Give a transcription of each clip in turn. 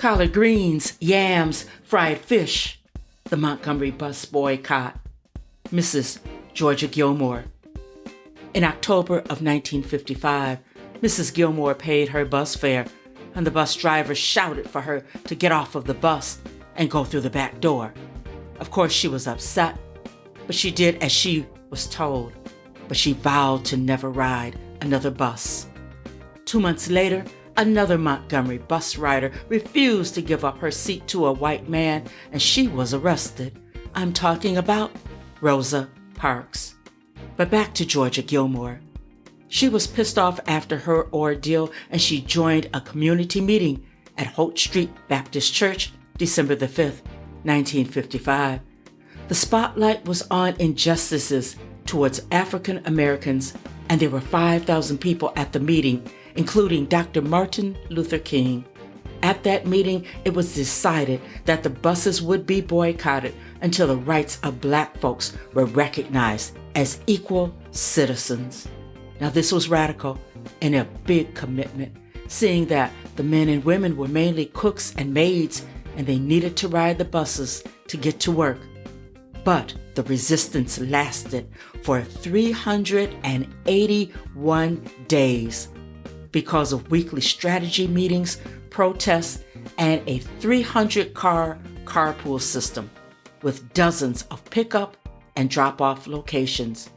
collard greens, yams, fried fish. The Montgomery Bus Boycott. Mrs. Georgia Gilmore. In October of 1955, Mrs. Gilmore paid her bus fare, and the bus driver shouted for her to get off of the bus and go through the back door. Of course, she was upset, but she did as she was told. But she vowed to never ride another bus. 2 months later, another Montgomery bus rider refused to give up her seat to a white man, and she was arrested. I'm talking about Rosa Parks. But back to Georgia Gilmore. She was pissed off after her ordeal, and she joined a community meeting at Holt Street Baptist Church, December the 5th, 1955. The spotlight was on injustices towards African Americans, and there were 5,000 people at the meeting, including Dr. Martin Luther King. At that meeting, it was decided that the buses would be boycotted until the rights of Black folks were recognized as equal citizens. Now, this was radical and a big commitment, seeing that the men and women were mainly cooks and maids, and they needed to ride the buses to get to work. But the resistance lasted for 381 days because of weekly strategy meetings, protests, and a 300-car carpool system with dozens of pickup and drop-off locations.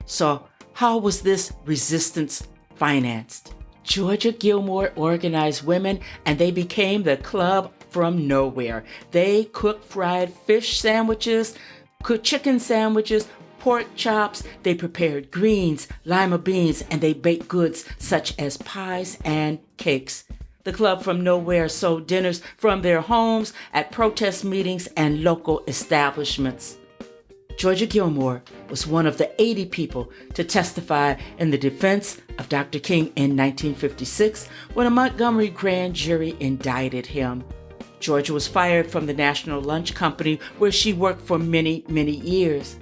So how was this resistance financed? Georgia Gilmore organized women, and they became the Club from Nowhere. They cooked fried fish sandwiches, cooked chicken sandwiches, pork chops. They prepared greens, lima beans, and they baked goods such as pies and cakes. The Club from Nowhere sold dinners from their homes at protest meetings and local establishments. Georgia Gilmore was one of the 80 people to testify in the defense of Dr. King in 1956 when a Montgomery grand jury indicted him. Georgia was fired from the National Lunch Company where she worked for many, many years.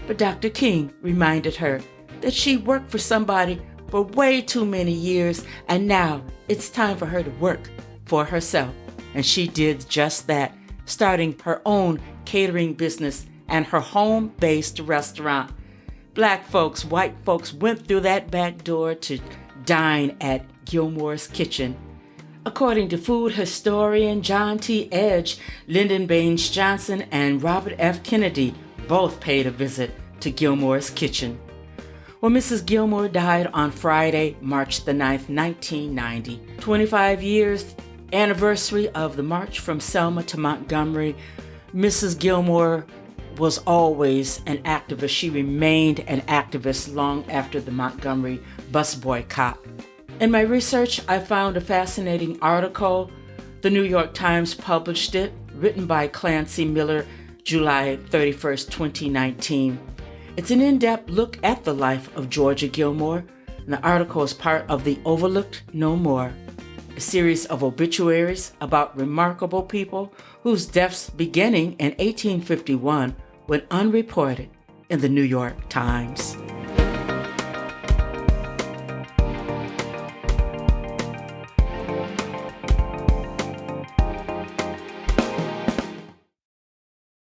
But Dr. King reminded her that she worked for somebody for way too many years, and now it's time for her to work for herself. And she did just that, starting her own catering business and her home-based restaurant. Black folks, white folks went through that back door to dine at Gilmore's Kitchen. According to food historian John T. Edge, Lyndon Baines Johnson and Robert F. Kennedy both paid a visit to Gilmore's Kitchen. Well, Mrs. Gilmore died on Friday, March the 9th, 1990. 25 years anniversary of the march from Selma to Montgomery. Mrs. Gilmore was always an activist. She remained an activist long after the Montgomery bus boycott. In my research, I found a fascinating article. The New York Times published it, written by Clancy Miller, July 31st, 2019. It's an in-depth look at the life of Georgia Gilmore, and the article is part of the Overlooked No More, a series of obituaries about remarkable people whose deaths beginning in 1851 went unreported in the New York Times.